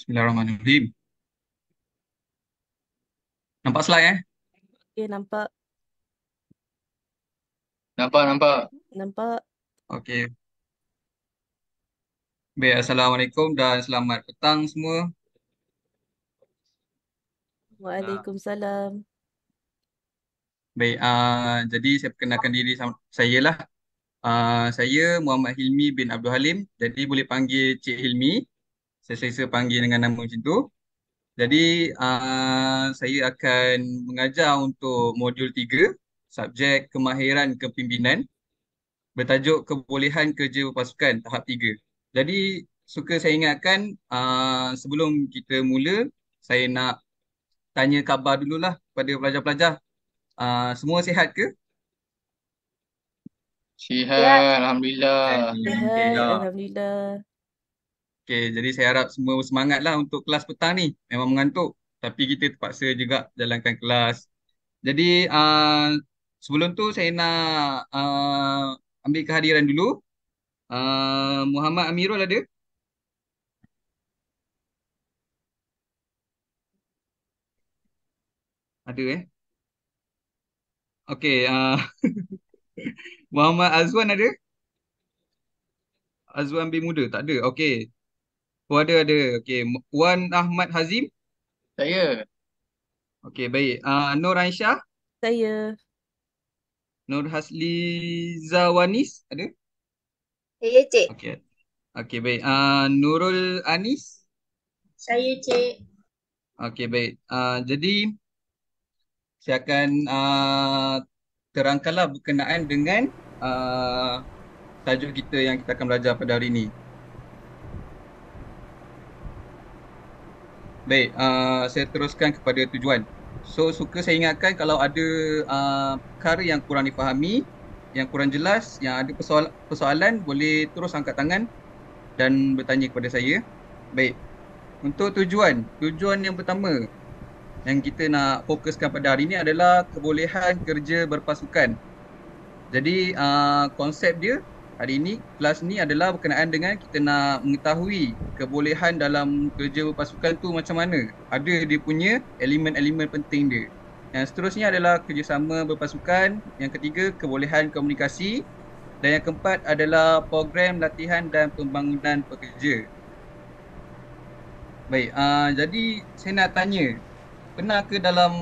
Bismillahirrahmanirrahim. Nampak slide eh? Okay, nampak. Nampak, nampak. Nampak. Okey. Baik, Assalamualaikum dan selamat petang semua. Ah, Waalaikumsalam. Baik, jadi saya perkenalkan diri saya lah. Saya Muhammad Hilmi bin Abdul Halim. Jadi boleh panggil Cik Hilmi. Saya selesa panggil dengan nama macam tu. Jadi saya akan mengajar untuk modul 3, subjek kemahiran kepimpinan, bertajuk kebolehan kerja berpasukan tahap 3. Jadi suka saya ingatkan, sebelum kita mula, saya nak tanya khabar dululah pada pelajar-pelajar. Semua sihat ke? Sihat. Sihat, Alhamdulillah. Sihat. Alhamdulillah. Alhamdulillah. Okey, jadi saya harap semua bersemangat lah untuk kelas petang ni. Memang mengantuk, tapi kita terpaksa juga jalankan kelas. Jadi sebelum tu saya nak ambil kehadiran dulu. Muhammad Amirul ada? Ada eh? Okey, Muhammad Azwan ada? Azwan bin Muda tak ada. Okey. Oh ada. Okey. Wan Ahmad Hazim. Saya, Okey, baik. Nur Aisyah, Saya. Nur Hasli Zawanis ada? Saya Cik. Okey. Okey, baik. Nurul Anis. Saya Cik. Okey, baik. Jadi saya akan terangkanlah berkenaan dengan tajuk kita yang kita akan belajar pada hari ini. Baik, saya teruskan kepada tujuan. So, suka saya ingatkan kalau ada perkara yang kurang difahami, yang kurang jelas, yang ada persoalan, boleh terus angkat tangan dan bertanya kepada saya. Baik, untuk tujuan yang pertama yang kita nak fokuskan pada hari ini adalah kebolehan kerja berpasukan. Jadi, konsep dia hari ini, kelas ni adalah berkenaan dengan kita nak mengetahui kebolehan dalam kerja berpasukan tu macam mana. Ada dia punya elemen-elemen penting dia. Yang seterusnya adalah kerjasama berpasukan. Yang ketiga, kebolehan komunikasi. Dan yang keempat adalah program latihan dan pembangunan pekerja. Baik, jadi saya nak tanya, pernah ke dalam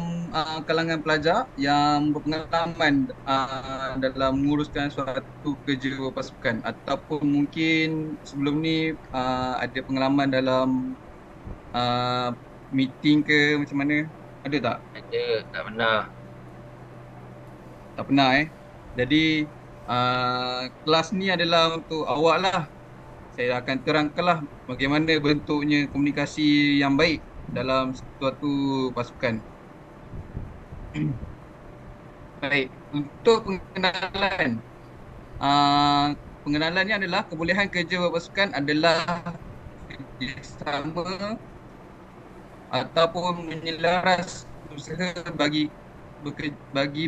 kalangan pelajar yang berpengalaman dalam menguruskan suatu kerja berpasukan ataupun mungkin sebelum ni ada pengalaman dalam uh, meeting ke macam mana? Ada tak? ada, tak pernah. Tak pernah eh. Jadi kelas ni adalah untuk awak lah. Saya akan terangkanlah bagaimana bentuknya komunikasi yang baik dalam suatu pasukan. Baik, untuk pengenalan. Pengenalannya adalah kebolehan kerja berpasukan adalah kerjasama ataupun menyelaras usaha bagi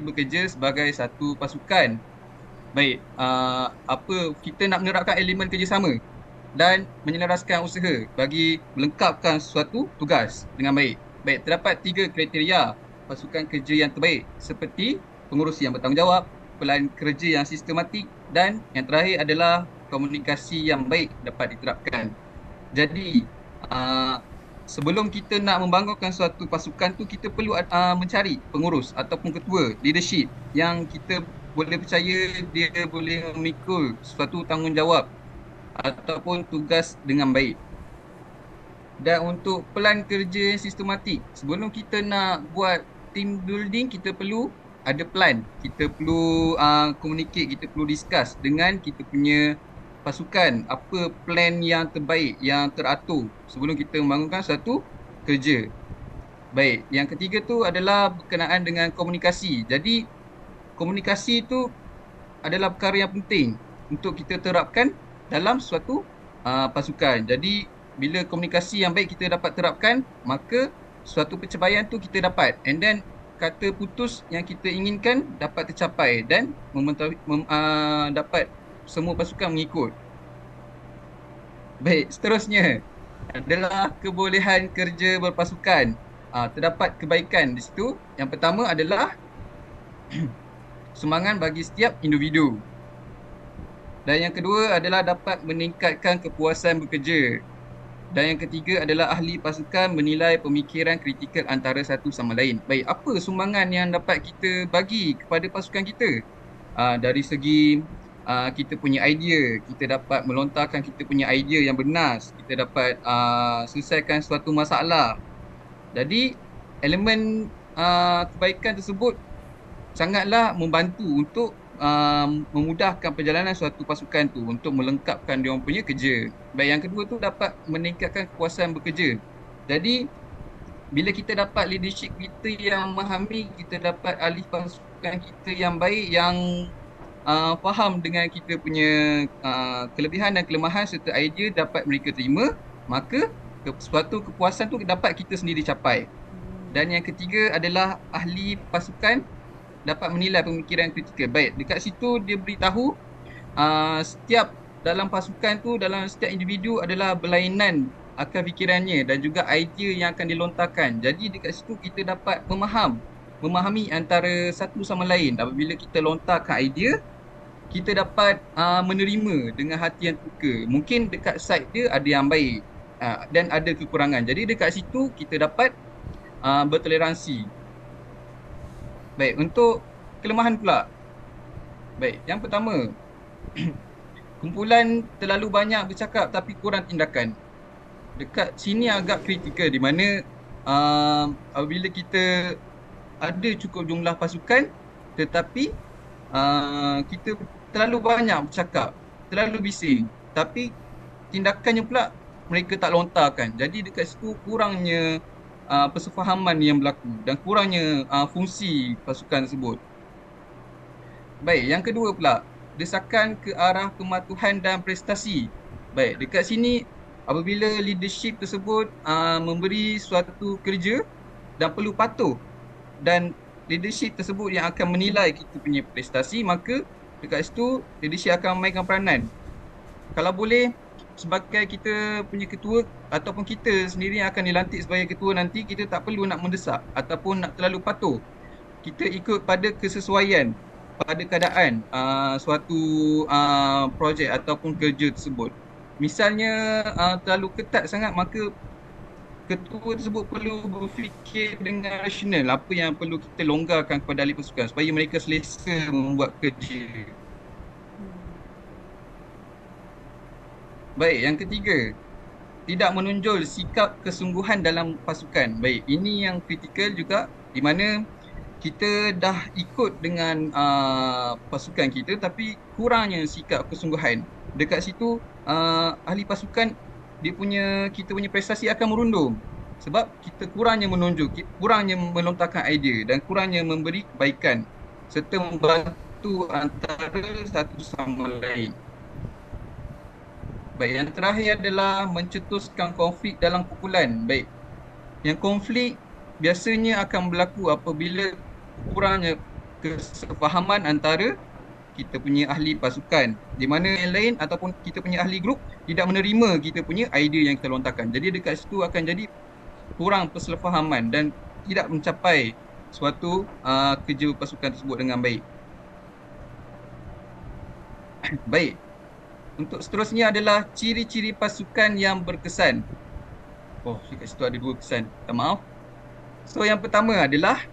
bekerja sebagai satu pasukan. Baik, apa kita nak menerapkan elemen kerjasama dan menyelaraskan usaha bagi melengkapkan suatu tugas dengan baik. Baik, terdapat 3 kriteria pasukan kerja yang terbaik seperti pengurusi yang bertanggungjawab, pelan kerja yang sistematik dan yang terakhir adalah komunikasi yang baik dapat diterapkan. Jadi, uh, sebelum kita nak membangunkan suatu pasukan tu, kita perlu mencari pengurus ataupun ketua leadership yang kita boleh percaya dia boleh memikul suatu tanggungjawab ataupun tugas dengan baik. Dan untuk pelan kerja yang sistematik, sebelum kita nak buat team building, kita perlu ada plan. Kita perlu communicate, kita perlu discuss dengan kita punya pasukan. Apa plan yang terbaik, yang teratur sebelum kita membangunkan satu kerja. Baik, yang ketiga tu adalah berkenaan dengan komunikasi. Jadi, komunikasi tu adalah perkara yang penting untuk kita terapkan dalam suatu pasukan. Jadi bila komunikasi yang baik kita dapat terapkan, maka suatu pencapaian tu kita dapat. And then kata putus yang kita inginkan dapat tercapai dan dapat semua pasukan mengikut. Baik, seterusnya. adalah kebolehan kerja berpasukan. Terdapat kebaikan di situ. Yang pertama adalah sumbangan bagi setiap individu. Dan yang kedua adalah dapat meningkatkan kepuasan bekerja. Dan yang ketiga adalah ahli pasukan menilai pemikiran kritikal antara satu sama lain. Baik, apa sumbangan yang dapat kita bagi kepada pasukan kita? Dari segi kita punya idea, kita dapat melontarkan kita punya idea yang benar, kita dapat selesaikan suatu masalah. Jadi elemen kebaikan tersebut sangatlah membantu untuk memudahkan perjalanan suatu pasukan tu untuk melengkapkan dia orang punya kerja. Baik, yang kedua tu dapat meningkatkan kepuasan bekerja. Jadi bila kita dapat leadership kita yang memahami, kita dapat ahli pasukan kita yang baik, yang faham dengan kita punya kelebihan dan kelemahan serta idea dapat mereka terima, maka suatu kepuasan tu dapat kita sendiri capai. Dan yang ketiga adalah ahli pasukan dapat menilai pemikiran kritikal. Baik, dekat situ dia beritahu setiap dalam pasukan tu, dalam setiap individu adalah berlainan akal fikirannya dan juga idea yang akan dilontarkan. Jadi dekat situ kita dapat memahami antara satu sama lain. Apabila kita lontarkan idea, kita dapat menerima dengan hati yang terbuka. Mungkin dekat side dia ada yang baik dan ada kekurangan. Jadi dekat situ kita dapat bertoleransi. Baik, untuk kelemahan pula. Baik, yang pertama, kumpulan terlalu banyak bercakap tapi kurang tindakan. Dekat sini agak kritikal di mana apabila kita ada cukup jumlah pasukan tetapi kita terlalu banyak bercakap, terlalu bising, tapi tindakannya pula mereka tak lontarkan. Jadi dekat situ kurangnya persefahaman yang berlaku dan kurangnya fungsi pasukan tersebut. Baik, yang kedua pula, desakan ke arah kematuhan dan prestasi. Baik, dekat sini apabila leadership tersebut memberi suatu kerja dan perlu patuh dan leadership tersebut yang akan menilai kita punya prestasi, maka dekat situ leadership akan memainkan peranan. Kalau boleh, sebagai kita punya ketua ataupun kita sendiri yang akan dilantik sebagai ketua nanti, kita tak perlu nak mendesak ataupun nak terlalu patuh. Kita ikut pada kesesuaian pada keadaan suatu projek ataupun kerja tersebut. Misalnya terlalu ketat sangat, maka ketua tersebut perlu berfikir dengan rasional apa yang perlu kita longgarkan kepada ahli pasukan supaya mereka selesa membuat kerja. Baik, yang ketiga, tidak menonjol sikap kesungguhan dalam pasukan. Baik, ini yang kritikal juga di mana kita dah ikut dengan pasukan kita tapi kurangnya sikap kesungguhan. Dekat situ ahli pasukan kita punya prestasi akan merundum sebab kita kurangnya menonjol, kurangnya melontarkan idea dan kurangnya memberi kebaikan serta membantu antara satu sama lain. Baik, yang terakhir adalah mencetuskan konflik dalam kumpulan. Baik, yang konflik biasanya akan berlaku apabila kurangnya kesefahaman antara kita punya ahli pasukan, di mana yang lain ataupun kita punya ahli grup tidak menerima kita punya idea yang kita lontarkan. Jadi dekat situ akan jadi kurang persefahaman dan tidak mencapai suatu kerja pasukan tersebut dengan baik. Baik. Untuk seterusnya adalah ciri-ciri pasukan yang berkesan. Oh, dekat situ ada 2 kesan. Minta maaf. So, yang pertama adalah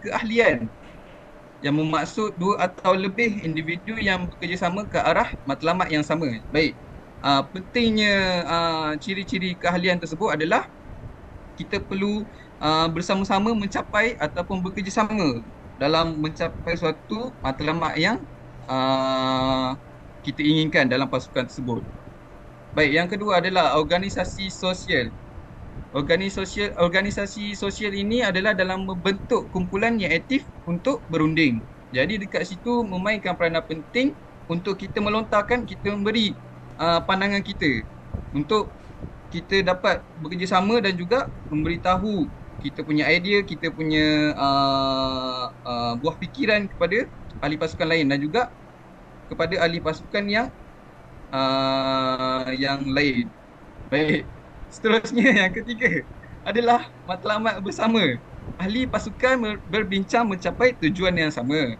keahlian yang bermaksud 2 atau lebih individu yang bekerjasama ke arah matlamat yang sama. Baik. Pentingnya ciri-ciri keahlian tersebut adalah kita perlu bersama-sama mencapai ataupun bekerjasama dalam mencapai suatu matlamat yang kita inginkan dalam pasukan tersebut. Baik, yang kedua adalah organisasi sosial. Organisasi sosial ini adalah dalam membentuk kumpulan yang aktif untuk berunding. Jadi dekat situ memainkan peranan penting untuk kita melontarkan, kita memberi pandangan kita untuk kita dapat bekerjasama dan juga memberitahu kita punya idea, kita punya buah fikiran kepada ahli pasukan lain dan juga kepada ahli pasukan yang lain. Baik. Seterusnya yang ketiga adalah matlamat bersama. Ahli pasukan berbincang mencapai tujuan yang sama.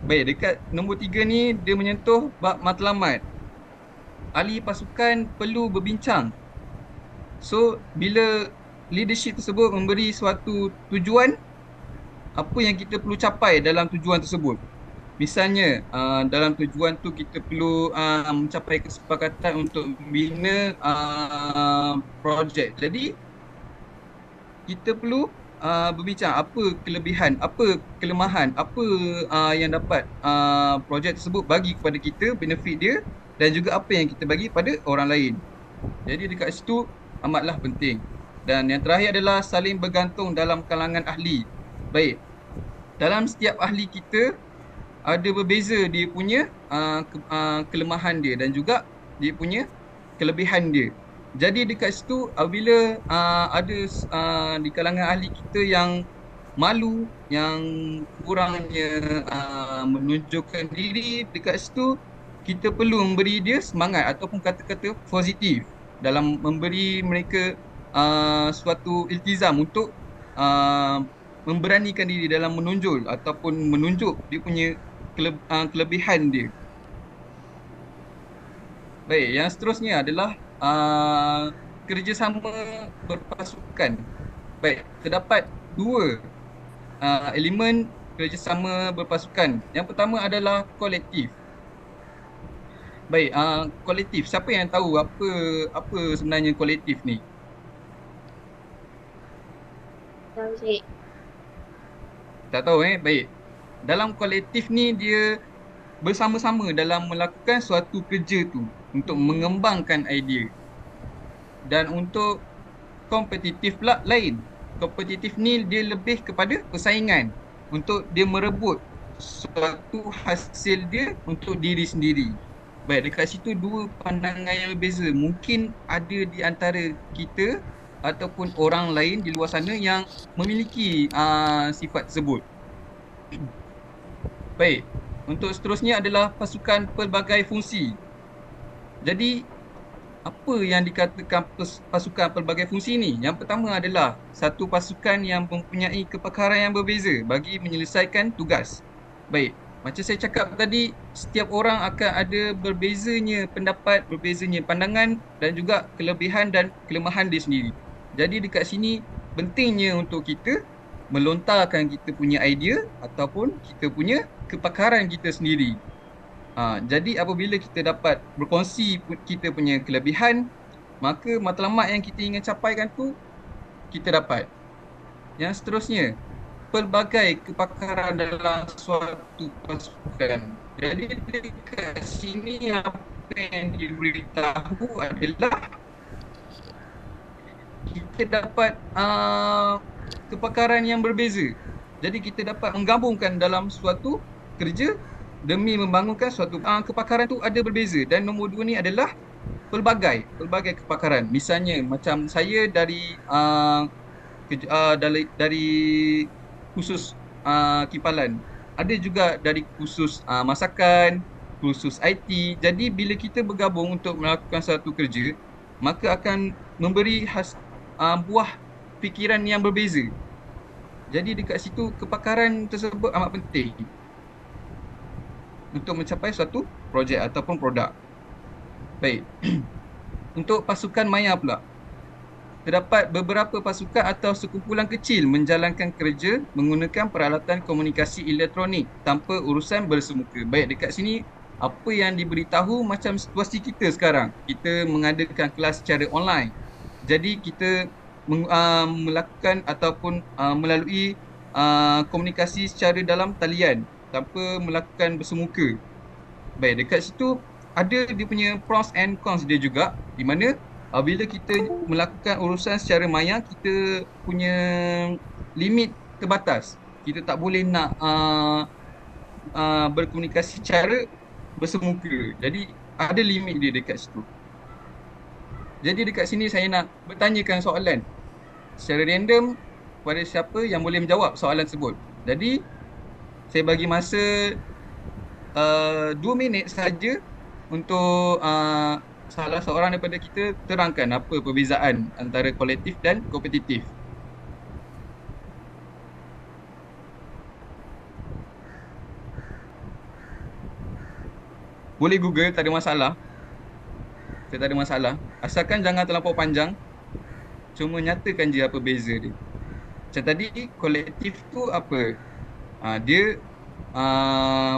Baik, dekat nombor 3 ni dia menyentuh bab matlamat. Ahli pasukan perlu berbincang. So, bila leadership tersebut memberi suatu tujuan, apa yang kita perlu capai dalam tujuan tersebut. Misalnya, dalam tujuan tu kita perlu mencapai kesepakatan untuk membina projek. Jadi, kita perlu berbincang apa kelebihan, apa kelemahan, apa yang dapat projek tersebut bagi kepada kita, benefit dia, dan juga apa yang kita bagi pada orang lain. Jadi dekat situ amatlah penting. Dan yang terakhir adalah saling bergantung dalam kalangan ahli. Baik, dalam setiap ahli kita ada berbeza dia punya kelemahan dia dan juga dia punya kelebihan dia. Jadi dekat situ apabila ada di kalangan ahli kita yang malu, yang kurangnya menunjukkan diri, dekat situ kita perlu memberi dia semangat ataupun kata-kata positif dalam memberi mereka suatu iltizam untuk memberanikan diri dalam menonjol ataupun menunjuk dia punya kelebihan dia. Baik, yang seterusnya adalah kerjasama berpasukan. Baik, terdapat dua elemen kerjasama berpasukan. Yang pertama adalah kolektif. Baik, kolektif. Siapa yang tahu apa sebenarnya kolektif ni? Tahu cik. Tak tahu Baik. Dalam kolektif ni dia bersama-sama dalam melakukan suatu kerja tu untuk mengembangkan idea. Dan untuk kompetitif pula lain. Kompetitif ni dia lebih kepada persaingan untuk dia merebut suatu hasil dia untuk diri sendiri. Baik, dekat situ dua pandangan yang berbeza. Mungkin ada di antara kita ataupun orang lain di luar sana yang memiliki sifat tersebut. Baik, untuk seterusnya adalah pasukan pelbagai fungsi. Jadi, apa yang dikatakan pasukan pelbagai fungsi ni? Yang pertama adalah satu pasukan yang mempunyai kepakaran yang berbeza bagi menyelesaikan tugas. Baik, macam saya cakap tadi, setiap orang akan ada berbezanya pendapat, berbezanya pandangan dan juga kelebihan dan kelemahan dia sendiri. Jadi dekat sini pentingnya untuk kita melontarkan kita punya idea ataupun kita punya kepakaran kita sendiri. Jadi apabila kita dapat berkongsi kita punya kelebihan, maka matlamat yang kita ingin capaikan tu kita dapat. Yang seterusnya, pelbagai kepakaran dalam suatu pasukan. Jadi dekat sini apa yang diberitahu adalah kita dapat kepakaran yang berbeza. Jadi kita dapat menggabungkan dalam suatu kerja demi membangunkan suatu kepakaran tu ada berbeza. Dan nombor 2 ni adalah pelbagai kepakaran. Misalnya macam saya dari khusus kipalan. Ada juga dari khusus masakan, khusus IT. Jadi bila kita bergabung untuk melakukan satu kerja, maka akan memberi buah fikiran yang berbeza. Jadi dekat situ kepakaran tersebut amat penting untuk mencapai suatu projek ataupun produk. Baik. Untuk pasukan maya pula. Terdapat beberapa pasukan atau sekumpulan kecil menjalankan kerja menggunakan peralatan komunikasi elektronik tanpa urusan bersemuka. Baik, dekat sini apa yang diberitahu macam situasi kita sekarang. Kita mengadakan kelas secara online. Jadi kita melakukan ataupun melalui komunikasi secara dalam talian tanpa melakukan bersemuka. Baik, dekat situ ada dia punya pros and cons dia juga, di mana bila kita melakukan urusan secara maya, kita punya limit terbatas. Kita tak boleh nak berkomunikasi secara bersemuka. Jadi ada limit dia dekat situ. Jadi dekat sini saya nak bertanyakan soalan secara random kepada siapa yang boleh menjawab soalan tersebut. Jadi saya bagi masa 2 minit saja untuk salah seorang daripada kita terangkan apa perbezaan antara kolektif dan kompetitif. Boleh Google, tak ada masalah. Saya tak ada masalah. Asalkan jangan terlampau panjang. Cuma nyatakan je apa beza dia. Macam tadi, kolektif tu apa? Dia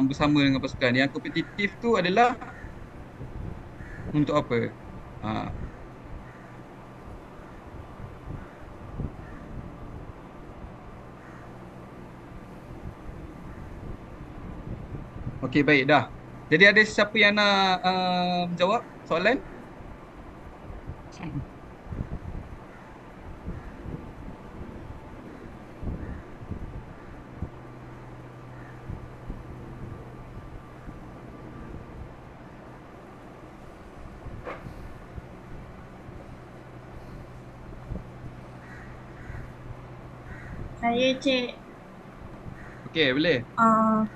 bersama dengan pasukan. Yang kompetitif tu adalah untuk apa? Ha. Okey, baik dah. Jadi ada siapa yang nak menjawab soalan? Saya cik, Okey, boleh.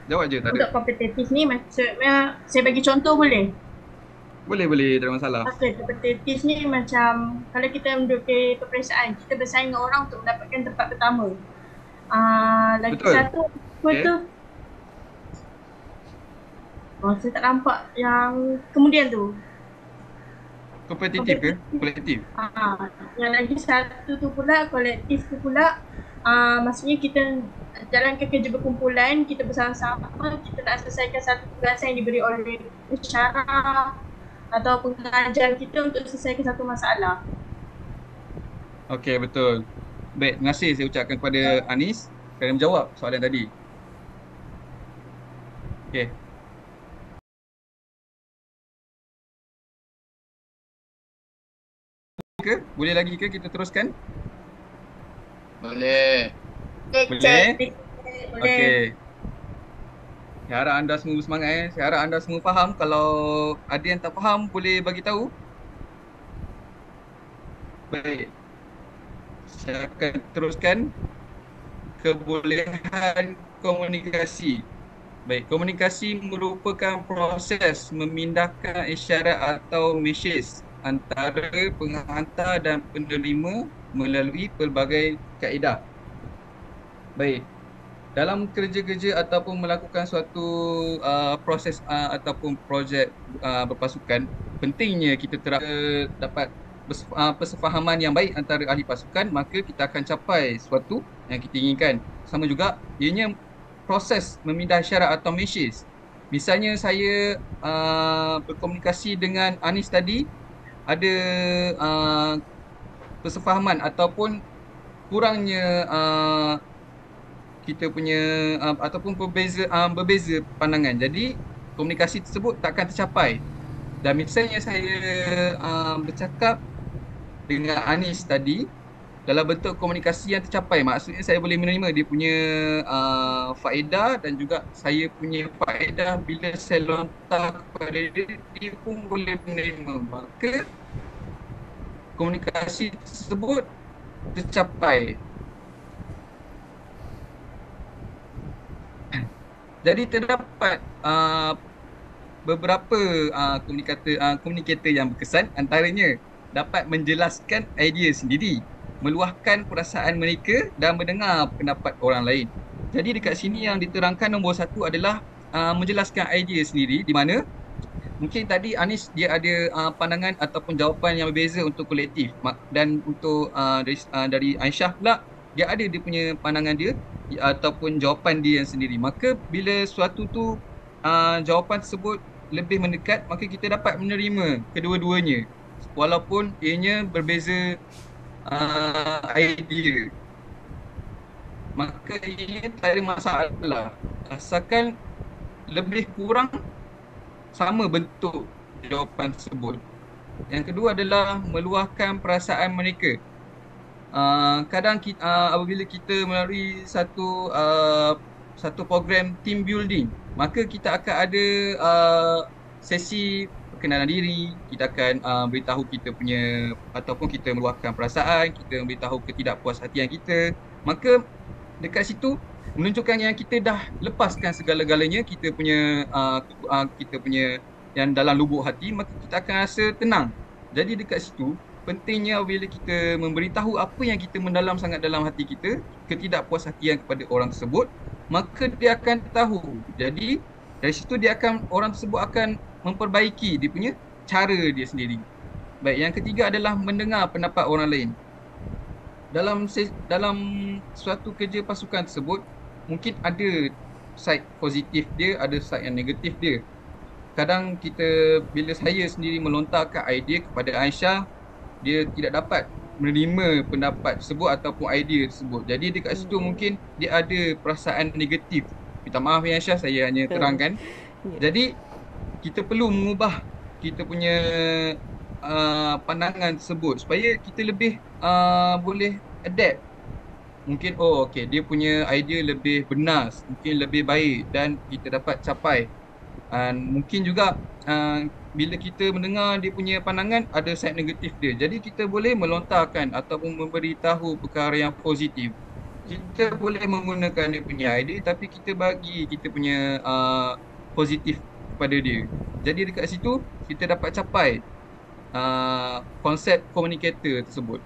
Jawab je, tak ada. untuk kompetitif ni maksudnya saya bagi contoh boleh? Boleh, tak ada masalah. Okey, kompetitif ni macam kalau kita menduduki peperiksaan, kita bersaing dengan orang untuk mendapatkan tempat pertama. Lagi Betul. satu apa Okey. tu? Saya tak nampak yang kemudian tu. Kompetitif ke? Kolektif. Yang lagi satu tu pula, kolektif tu pula, maksudnya kita jalankan kerja berkumpulan, kita bersama-sama, kita nak selesaikan satu tugasan yang diberi oleh pensyarah atau pengajar kita untuk selesaikan satu masalah. Okey, betul. Baik, terima kasih saya ucapkan kepada Anis kerana menjawab soalan tadi. Okey. Boleh lagi ke kita teruskan? Boleh. Boleh? Boleh. Okey. Saya harap anda semua bersemangat. Saya harap anda semua faham. Kalau ada yang tak faham, boleh bagi tahu. Baik. Saya akan teruskan kebolehan komunikasi. Baik, komunikasi merupakan proses memindahkan isyarat atau mesej antara penghantar dan penerima melalui pelbagai kaedah. Baik, dalam kerja-kerja ataupun melakukan suatu proses ataupun projek berpasukan, pentingnya kita dapat persefahaman yang baik antara ahli pasukan, maka kita akan capai sesuatu yang kita inginkan. Sama juga, ianya proses memindah isyarat atau mesej. Misalnya saya berkomunikasi dengan Anis tadi, ada persefahaman ataupun kurangnya kita punya ataupun berbeza pandangan. Jadi komunikasi tersebut takkan tercapai. Dan misalnya saya bercakap dengan Anis tadi dalam bentuk komunikasi yang tercapai, maksudnya saya boleh menerima dia punya faedah dan juga saya punya faedah bila saya lontar kepada dia, dia pun boleh menerima. Maka komunikasi tersebut tercapai. Jadi terdapat beberapa komunikator yang berkesan, antaranya dapat menjelaskan idea sendiri, meluahkan perasaan mereka dan mendengar pendapat orang lain. Jadi dekat sini yang diterangkan nombor satu adalah menjelaskan idea sendiri, di mana mungkin tadi Anis dia ada pandangan ataupun jawapan yang berbeza untuk kolektif, dan untuk dari Aisyah pula dia ada dia punya pandangan dia ataupun jawapan dia yang sendiri. Maka bila suatu tu jawapan tersebut lebih mendekat, maka kita dapat menerima kedua-duanya walaupun ianya berbeza idea. Maka ianya tak ada masalah asalkan lebih kurang sama bentuk jawapan tersebut. Yang kedua adalah meluahkan perasaan mereka. Kadang apabila kita melalui satu program team building, maka kita akan ada sesi perkenalan diri. Kita akan beritahu kita punya ataupun kita meluahkan perasaan, kita memberitahu ketidakpuashatian kita. Maka dekat situ menunjukkan yang kita dah lepaskan segala-galanya, kita punya yang dalam lubuk hati, maka kita akan rasa tenang. Jadi dekat situ, pentingnya bila kita memberitahu apa yang kita mendalam sangat dalam hati kita, ketidakpuashatian kepada orang tersebut, maka dia akan tahu. Jadi dari situ orang tersebut akan memperbaiki dia punya cara dia sendiri. Baik, yang ketiga adalah mendengar pendapat orang lain. Dalam suatu kerja pasukan tersebut, mungkin ada side positif dia, ada side yang negatif dia. Kadang bila saya sendiri melontarkan idea kepada Aisyah, dia tidak dapat menerima pendapat tersebut ataupun idea tersebut. Jadi dekat situ mungkin dia ada perasaan negatif. Minta maaf ya Aisyah, saya hanya terangkan. Jadi kita perlu mengubah kita punya pandangan tersebut supaya kita lebih boleh adapt. Mungkin okey, dia punya idea lebih benar, mungkin lebih baik dan kita dapat capai. Mungkin juga bila kita mendengar dia punya pandangan ada side negatif dia. Jadi kita boleh melontarkan ataupun memberitahu perkara yang positif. Kita boleh menggunakan dia punya idea tapi kita bagi kita punya positif kepada dia. Jadi dekat situ kita dapat capai konsep communicator tersebut.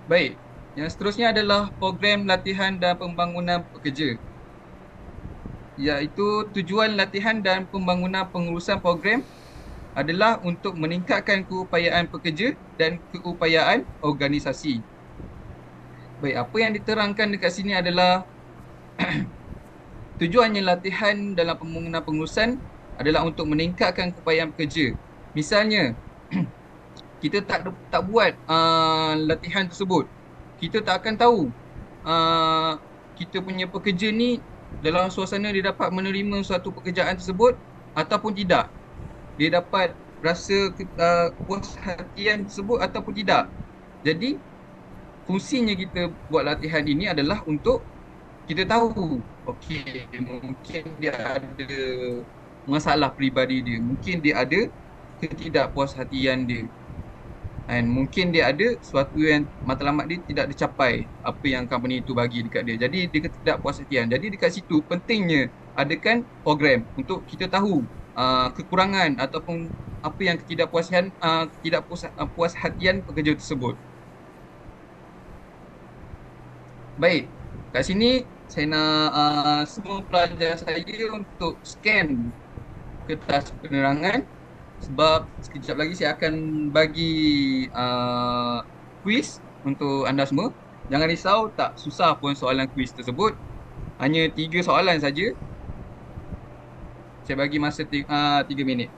Baik, yang seterusnya adalah program latihan dan pembangunan pekerja, iaitu tujuan latihan dan pembangunan pengurusan program adalah untuk meningkatkan keupayaan pekerja dan keupayaan organisasi. Baik, apa yang diterangkan dekat sini adalah tujuannya latihan dalam pembangunan pengurusan adalah untuk meningkatkan keupayaan pekerja. Misalnya, kita tak buat latihan tersebut, kita tak akan tahu kita punya pekerja ni dalam suasana dia dapat menerima suatu pekerjaan tersebut ataupun tidak. Dia dapat rasa puas hatian tersebut ataupun tidak. Jadi, fungsinya kita buat latihan ini adalah untuk kita tahu, okey, mungkin dia ada masalah peribadi dia, mungkin dia ada ketidakpuashatian dia, dan mungkin dia ada sesuatu yang matlamat dia tidak dicapai apa yang company itu bagi dekat dia. Jadi dia ketidakpuashatian. Jadi dekat situ pentingnya adakan program untuk kita tahu kekurangan ataupun apa yang ketidakpuashatian pekerja tersebut. Baik, kat sini saya nak semua pelajar saya untuk scan kertas penerangan sebab sekejap lagi saya akan bagi quiz untuk anda semua. Jangan risau, tak susah pun soalan quiz tersebut. Hanya 3 soalan saja. Saya bagi masa 3 minit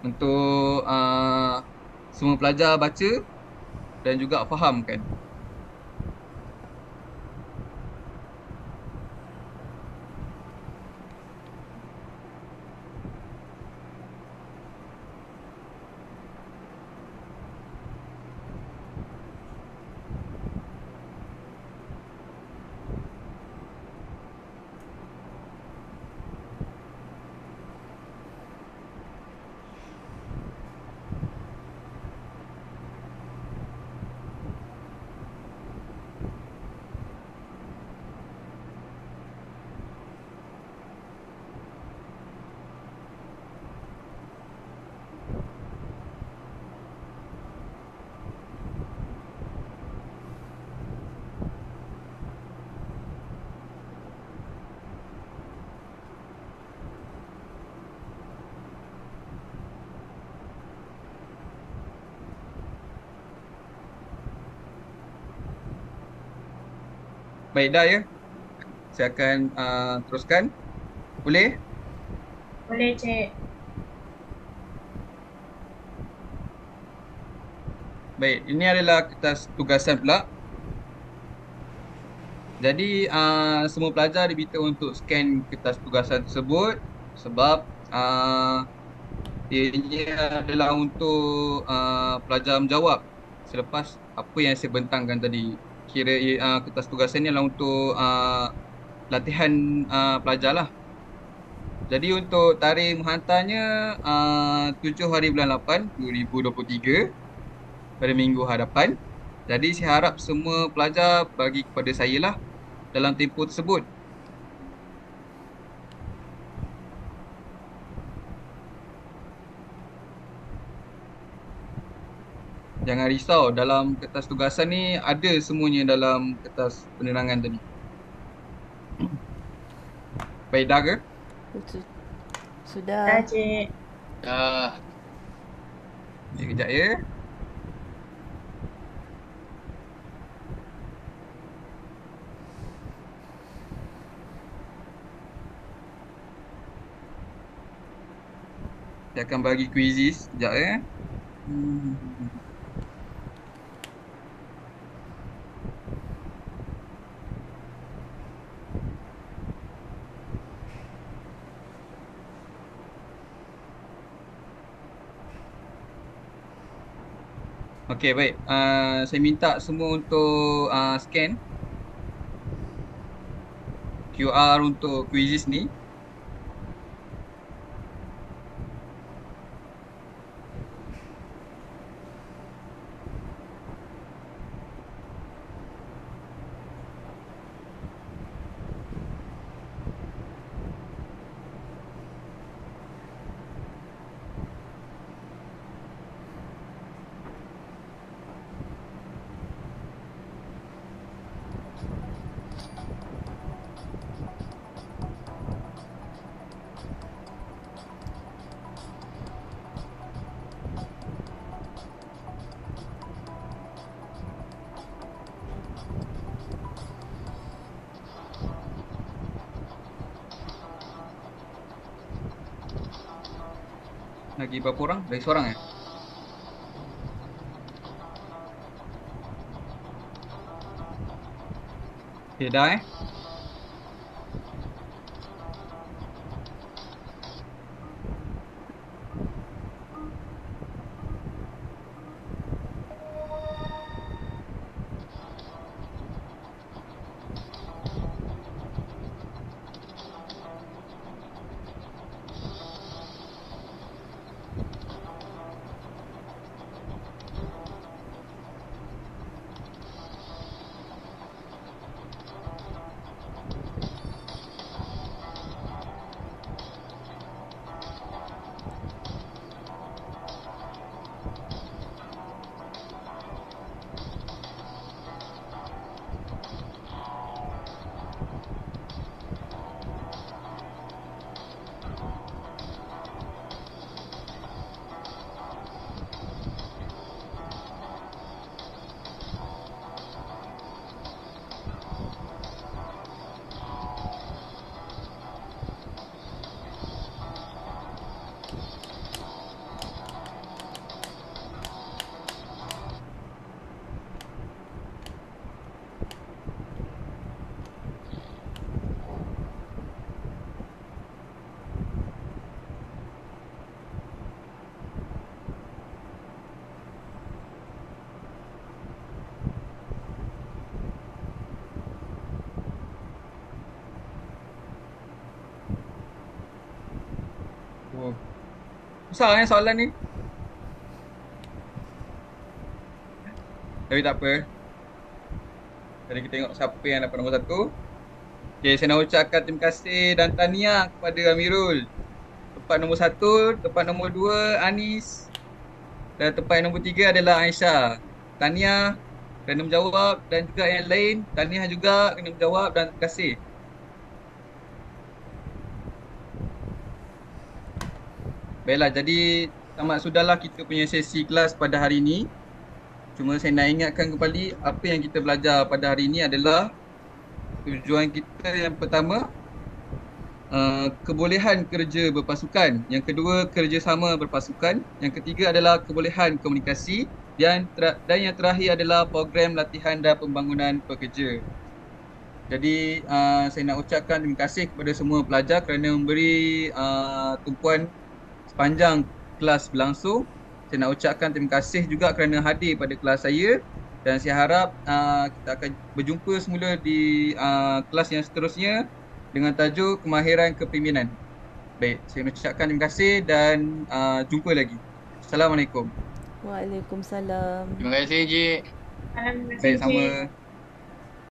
untuk semua pelajar baca dan juga fahamkan. Baik, dah ya. Saya akan teruskan. Boleh? Boleh, Cik. Baik, ini adalah kertas tugasan pula. Jadi semua pelajar diminta untuk scan kertas tugasan tersebut sebab ianya adalah untuk pelajar menjawab selepas apa yang saya bentangkan tadi. Kira kertas tugasan ni adalah untuk latihan pelajar lah. Jadi untuk tarikh menghantarnya 7 hari bulan 8 2023 pada minggu hadapan. Jadi saya harap semua pelajar bagi kepada saya lah dalam tempoh tersebut. Jangan risau, dalam kertas tugasan ni ada semuanya dalam kertas penerangan tadi. Baik, dah ke? Su- Dah, Sudah. Cik. Dah. Kejap ya. Saya akan bagi quizzes sekejap ya. Okey, baik. Saya minta semua untuk scan QR untuk quizzes ni. Lagi berapa orang? Lagi seorang eh? Okay, dah eh? Oh. Susah soalan ni. Tapi tak apa. Jadi kita tengok siapa yang dapat nombor 1. Okay, saya nak ucapkan terima kasih dan tahniah kepada Amirul. Tempat nombor 1, tempat nombor 2 Anis. Dan tempat yang nombor 3 adalah Aisyah. Tahniah kerana menjawab dan juga yang lain. Tahniah juga kerana menjawab dan terima kasih. Baiklah, jadi tamat sudahlah kita punya sesi kelas pada hari ini. Cuma saya nak ingatkan kembali apa yang kita belajar pada hari ini adalah tujuan kita yang pertama, kebolehan kerja berpasukan. Yang kedua, kerjasama berpasukan. Yang ketiga adalah kebolehan komunikasi. Dan yang terakhir adalah program latihan dan pembangunan pekerja. Jadi saya nak ucapkan terima kasih kepada semua pelajar kerana memberi tumpuan sepanjang kelas berlangsung. Saya nak ucapkan terima kasih juga kerana hadir pada kelas saya. Dan saya harap kita akan berjumpa semula di kelas yang seterusnya dengan tajuk kemahiran kepimpinan. Baik, saya ucapkan terima kasih dan jumpa lagi. Assalamualaikum. Waalaikumsalam. Terima kasih, Cik. Alhamdulillah, Baik, Cik. sama.